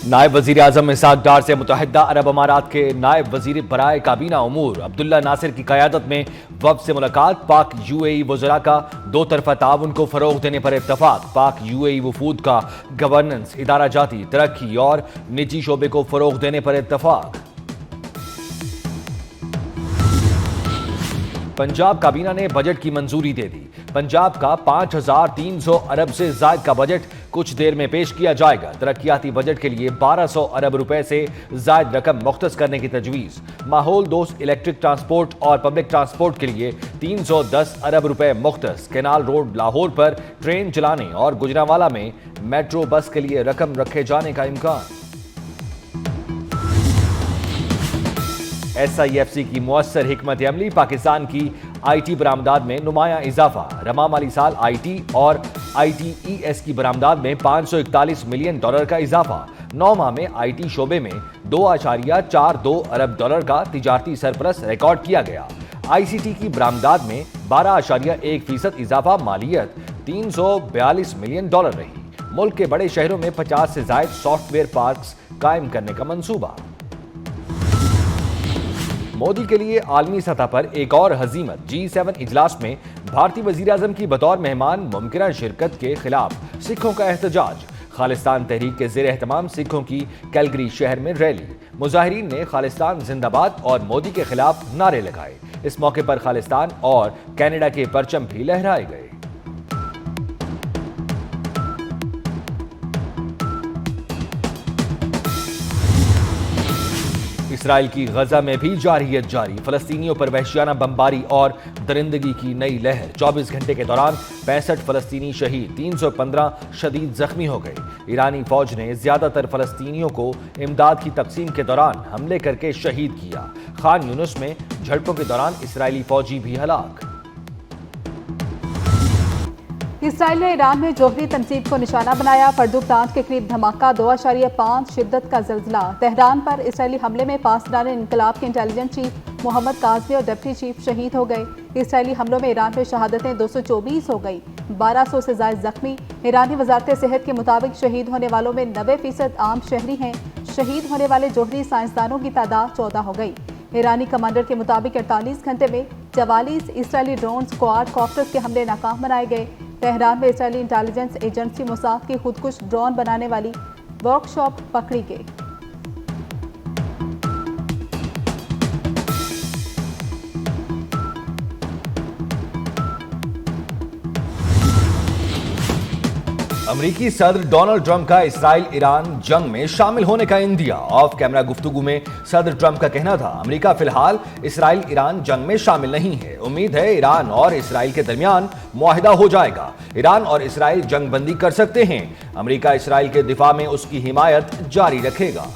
नायब वजीर आजम इसहाक डार से मुत्तहिदा अरब अमारात के नायब वजीर बराए काबीना उमूर अब्दुल्ला नासिर की क़यादत में वफ़द से मुलाकात। पाक यूएई वज़रा का दो तरफ़ा ताउन को फ़रोग़ देने पर इत्तफ़ाक़। पाक यूएई वफूद का गवर्नेंस, इदारा जाती, तरक्की और निजी शोबे को फ़रोग़ देने पर इत्तफ़ाक़। पंजाब काबीना ने बजट की मंजूरी दे दी। पंजाब का 5300 अरब से ज़ायद का बजट कुछ देर में पेश किया जाएगा। तरक्याती बजट के लिए 1200 अरब रुपए से ज़ायद रकम मुख्तस करने की तजवीज़। माहौल दोस्त इलेक्ट्रिक ट्रांसपोर्ट और पब्लिक ट्रांसपोर्ट के लिए 310 अरब रुपए मुख्तस। कैनाल रोड लाहौर पर ट्रेन चलाने और गुजरांवाला में मेट्रो बस के लिए रकम रखे जाने का इम्कान। SIFC की मुअस्सर हिकमत अमली, पाकिस्तान की IT बरामदात में नुमाया इजाफा। रवा माली साल IT और ITES की बरामदात में $541 मिलियन का इजाफा। 9 माह में IT शोबे में $2.42 अरब का तिजारती सरप्लस रिकॉर्ड किया गया। ICT की बरामदात में 12.1% इजाफा। मालियत $342 मिलियन रही। मुल्क के बड़े शहरों में 50 से ज़ायद सॉफ्टवेयर पार्क्स कायम करने का मंसूबा। मोदी के लिए आलमी सतह पर एक और हजीमत। G7 इजलास में भारतीय वजीर आजम की बतौर मेहमान मुमकिन शिरकत के खिलाफ सिखों का एहतजाज। खालिस्तान तहरीक के ज़ेर एहतमाम सिखों की कैलगरी शहर में रैली। मुजाहिरीन ने खालिस्तान जिंदाबाद और मोदी के खिलाफ नारे लगाए। इस मौके पर खालिस्तान और कनाडा के परचम भी लहराए गए। इसराइल की गजा में भी जारहियत जारी। फलस्तीनियों पर वहशियाना बमबारी और दरिंदगी की नई लहर। 24 घंटे के दौरान 65 फलस्तीनी शहीद, 315 शदीद जख्मी हो गए। ईरानी फौज ने ज्यादातर फलस्तीनियों को इमदाद की तकसीम के दौरान हमले करके शहीद किया। खान यूनुस में झड़पों के दौरान इसराइली फौजी भी हलाक। इसराइल ने ईरान में जोहरी तनसीब को निशाना बनाया। फर्दुक प्लांट के करीब धमाका, 2.5 शिद्दत का ज़िलज़ला। तेहरान पर इसराइली हमले में पासदार इनकलाब के इंटेलिजेंस चीफ मोहम्मद काज़मी और डिप्टी चीफ शहीद हो गए। इसराइली हमलों में ईरान में शहादतें 224 हो गई, 1200 से ज़ायद जख्मी। ईरानी वजारत सेहत के मुताबिक शहीद होने वालों में 90% आम शहरी हैं। शहीद होने वाले जोहरी साइंसदानों की तादाद 14 हो गई। ईरानी कमांडर के मुताबिक 48 घंटे में 44 इसराइली ड्रोन क्वाड कॉप्टर्स के हमले नाकाम बनाए गए। तेहरान में इसराइली इंटेलिजेंस एजेंसी मोसाद की खुदकुश ड्रोन बनाने वाली वर्कशॉप पकड़ी गई। अमेरिकी सदर डोनाल्ड ट्रंप का इसराइल ईरान जंग में शामिल होने का इंदिया। ऑफ कैमरा गुफ्तगू में सदर ट्रंप का कहना था, अमेरिका फिलहाल इसराइल ईरान जंग में शामिल नहीं है। उम्मीद है ईरान और इसराइल के दरमियान मुआहिदा हो जाएगा। ईरान और इसराइल जंग बंदी कर सकते हैं। अमेरिका इसराइल के दिफा में उसकी हिमायत जारी रखेगा।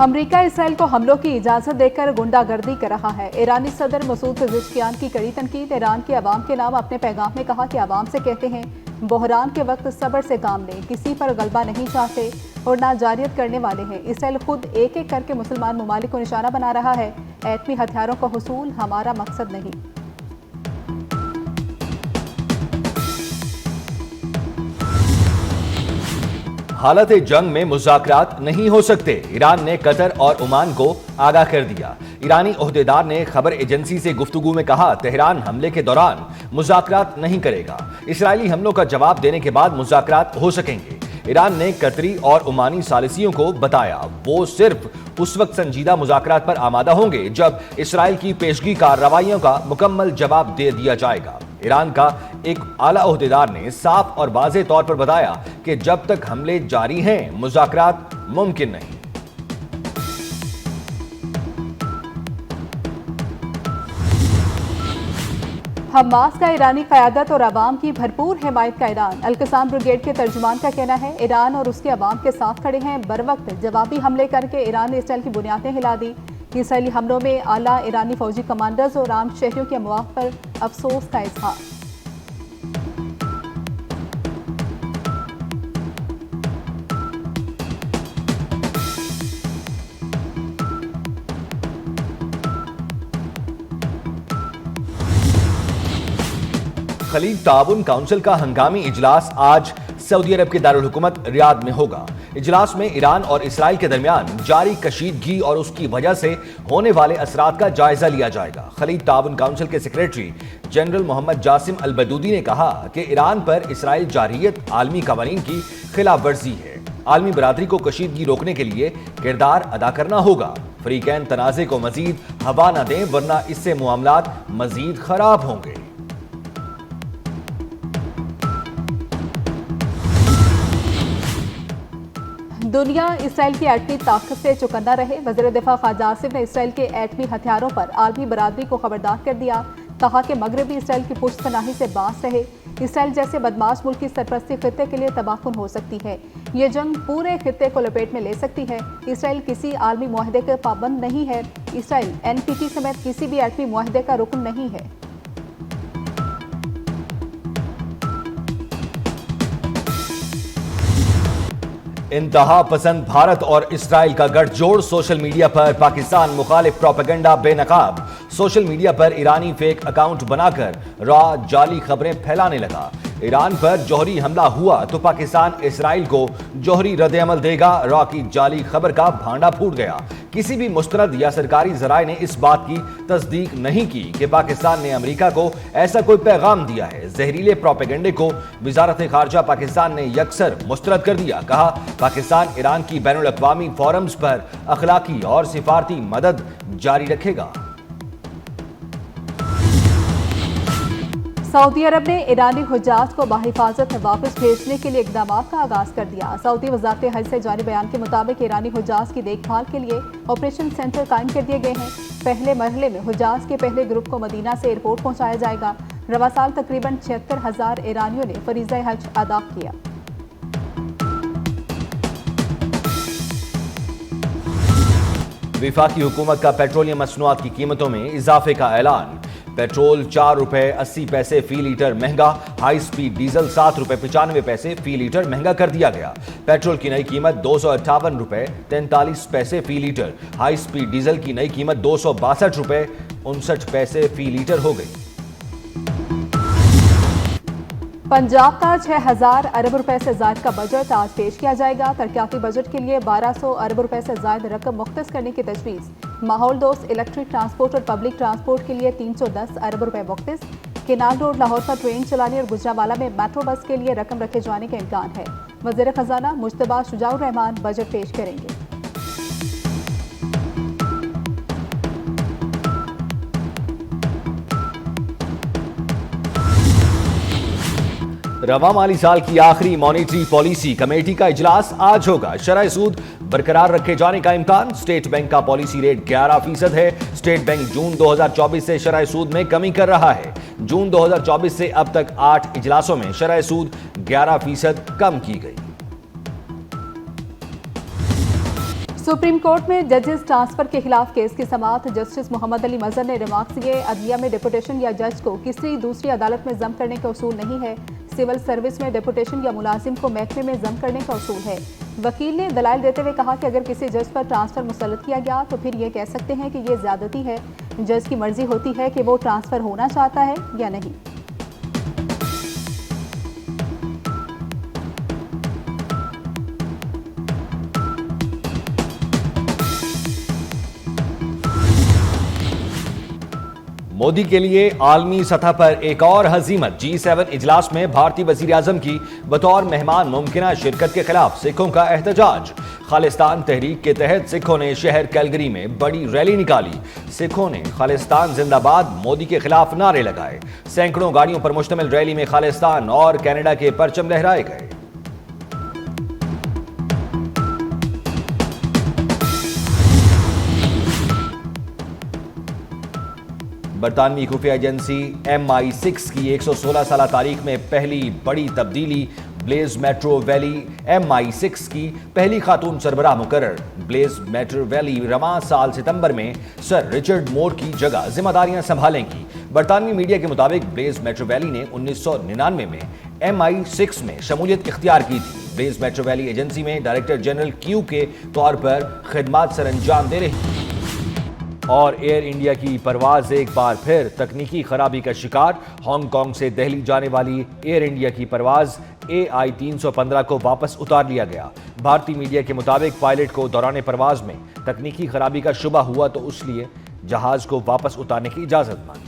अमेरिका इसराइल को हमलों की इजाजत देकर गुंडागर्दी कर रहा है। ईरानी सदर मसूद पेज़ेश्कियान की कड़ी तनकीद। ईरान की आवाम के नाम अपने पैगाम में कहा कि आवाम से कहते हैं, बहरान के वक्त सब्र से काम लें, किसी पर गलबा नहीं चाहते और ना जारियत करने वाले हैं। इसराइल खुद एक एक करके मुसलमान ममालिक को निशाना बना रहा है। एटमी हथियारों का हुसूल हमारा मकसद नहीं। हालत जंग में मुज़ाकरात नहीं हो सकते, ईरान ने कतर और ओमान को आगाह कर दिया। ईरानी ओहदेदार ने खबर एजेंसी से गुफ्तगू में कहा, तेहरान हमले के दौरान मुज़ाकरात नहीं करेगा। इसराइली हमलों का जवाब देने के बाद मुज़ाकरात हो सकेंगे। ईरान ने कतरी और ओमानी सालिसियों को बताया, वो सिर्फ उस वक्त संजीदा मुज़ाकरात पर आमादा होंगे जब इसराइल की पेशगी कार्रवाइयों का मुकम्मल जवाब दे दिया जाएगा। ईरान का एक आला ओहदेदार ने साफ और वाज़ेह तौर पर बताया कि जब तक हमले जारी हैं, मुज़ाकरात मुमकिन नहीं। हमास का ईरानी क़यादत और अवाम की भरपूर हिमायत का ऐलान। अल-क़साम ब्रिगेड के तर्जुमान का कहना है, ईरान और उसके अवाम के साथ खड़े हैं। बर वक्त जवाबी हमले करके ईरान ने इसराइल की बुनियादें हिला दी। इसराइली हमलों में आला ईरानी फौजी कमांडर्स और आम शहरियों के अमवात पर अफसोस का इजहार। खलीज ताउन काउंसिल का हंगामी इजलास आज सऊदी अरब के दारुल हुकूमत रियाद में होगा। इजलास में ईरान और इसराइल के दरमियान जारी कशीदगी और उसकी वजह से होने वाले असरात का जायजा लिया जाएगा। खलीज ताउन काउंसिल के सेक्रेटरी जनरल मोहम्मद जासिम अल बदूदी ने कहा कि ईरान पर इसराइल जारहियत आलमी कवानीन की खिलाफ वर्जी है। आलमी बरादरी को कशीदगी रोकने के लिए किरदार अदा करना होगा। फरीकैन तनाज़े को मजीद हवा न दें, वरना इससे मामलात मजीद खराब होंगे। दुनिया इसराइल की एटमी ताकत से चौकन्ना रहे। वज़ीर दिफा ख्वाजा आसिफ ने इसराइल के एटमी हथियारों पर आलमी बरादरी को खबरदार कर दिया। कहा कि मगरबी इसराइल की पुश्तपनाही से बास रहे। इसराइल जैसे बदमाश मुल्क की सरपरस्ती खित्ते के लिए तबाहकुन हो सकती है। ये जंग पूरे खित्ते को लपेट में ले सकती है। इसराइल किसी आलमी मुआहदे का पाबंद नहीं है। इसराइल NPT समेत किसी भी एटमी मुआहदे का रुकन नहीं है। इंतहा पसंद भारत और इसराइल का गठजोड़। सोशल मीडिया पर पाकिस्तान मुखालिफ प्रोपेगेंडा बेनकाब। सोशल मीडिया पर ईरानी फेक अकाउंट बनाकर जाली खबरें फैलाने लगा। ईरान पर जौहरी हमला हुआ तो पाकिस्तान इसराइल को जौहरी रद्द-ए-अमल देगा। की जाली खबर का भांडा फूट गया। किसी भी मुस्तरद या सरकारी जराए ने इस बात की तस्दीक नहीं की कि पाकिस्तान ने अमेरिका को ऐसा कोई पैगाम दिया है। जहरीले प्रोपेगेंडे को वजारत खारजा पाकिस्तान ने यकसर मुस्तरद कर दिया। कहा, पाकिस्तान ईरान की बैनुल अक़वामी फोरम्स पर अखलाकी और सिफारती मदद जारी रखेगा। सऊदी अरब ने ईरानी हुज्जाज को बाहिफाजत वापस भेजने के लिए इकदाम का आगाज कर दिया। सऊदी वज़ारत हज से जारी बयान के मुताबिक ईरानी हुज्जाज की देखभाल के लिए ऑपरेशन सेंटर कायम कर दिए गए हैं। पहले मरहले में हुज्जाज के पहले ग्रुप को मदीना से एयरपोर्ट पहुंचाया जाएगा। रवा साल तकरीबन 76,000 ईरानियों ने फरीज़ा हज अदा किया। वफाकी हुकूमत का पेट्रोलियम मसनूआत की कीमतों में इजाफे का ऐलान। पेट्रोल 4 रुपए 80 पैसे फी लीटर महंगा। हाई स्पीड डीजल 7 रुपए 95 पैसे फी लीटर महंगा कर दिया गया। पेट्रोल की नई कीमत 258 रुपए 43 पैसे फी लीटर। हाई स्पीड डीजल की नई कीमत 262 रुपए 59 पैसे फी लीटर हो गई। पंजाब का 6,000 अरब रुपए से जायद का बजट आज पेश किया जाएगा। तरक्याती बजट के लिए 1200 अरब रुपए से जायद रकम मुख्तस करने की तजवीज़। माहौल दोस्त इलेक्ट्रिक ट्रांसपोर्ट और पब्लिक ट्रांसपोर्ट के लिए 310 अरब रुपए मुख्तस। केनाल रोड लाहौर पर ट्रेन चलाने और गुजरावाला में मेट्रो बस के लिए रकम रखे जाने का इम्कान है। वज़ीर खजाना मुश्तबा शुजाउर रहमान बजट पेश करेंगे। रवा माली साल की आखिरी मॉनिटरी पॉलिसी कमेटी का इजलास आज होगा। शरह सूद बरकरार रखे जाने का इम्कान। स्टेट बैंक का पॉलिसी रेट 11% है। स्टेट बैंक जून 2024 से शरह सूद में कमी कर रहा है। जून 2024 से अब तक 8 इजलासों में शरह सूद 11% कम की गई। सुप्रीम कोर्ट में जजेस ट्रांसफर के खिलाफ केस की समाअत जस्टिस मोहम्मद अली मजहर ने रिमार्क्स दिए। अदलिया में डिपुटेशन या जज को किसी दूसरी अदालत में जम करने का उसूल नहीं है। सिविल सर्विस में डिपुटेशन या मुलाजिम को महकमे में जम करने का उसूल है। वकील ने दलाइल देते हुए कहा कि अगर किसी जज पर ट्रांसफर मुसल्लत किया गया तो फिर ये कह सकते हैं कि ये ज्यादती है। जज की मर्जी होती है कि वो ट्रांसफर होना चाहता है या नहीं। मोदी के लिए आलमी सतह पर एक और हजीमत। G7 इजलास में भारतीय वजीर आजम की बतौर मेहमान मुमकिना शिरकत के खिलाफ सिखों का एहतजाज। खालिस्तान तहरीक के तहत सिखों ने शहर कैलगरी में बड़ी रैली निकाली। सिखों ने खालिस्तान जिंदाबाद मोदी के खिलाफ नारे लगाए। सैकड़ों गाड़ियों पर मुश्तमिल रैली में खालिस्तान और कनाडा के परचम लहराए गए। बरतानवी खुफिया एजेंसी MI6 की 116 साल तारीख में पहली बड़ी तब्दीली। ब्लेज मेट्रो वैली MI6 की पहली खातून सरबराह मुकर्रर। ब्लेज मेट्रो वैली रवां साल सितंबर में सर रिचर्ड मोर की जगह जिम्मेदारियां संभालेंगी। बरतानवी मीडिया के मुताबिक ब्लेज मेट्रो वैली ने 1999 में MI6 में शमूलियत इख्तियार की थी। ब्लेज मेट्रो वैली एजेंसी में डायरेक्टर जनरल Q के तौर पर खिदमात सर अंजाम दे रही। और एयर इंडिया की परवाज एक बार फिर तकनीकी खराबी का शिकार। हांगकांग से दिल्ली जाने वाली एयर इंडिया की परवाज AI 315 को वापस उतार लिया गया। भारतीय मीडिया के मुताबिक पायलट को दौरान परवाज में तकनीकी खराबी का शुबा हुआ तो इसलिए जहाज को वापस उतारने की इजाजत मांगी।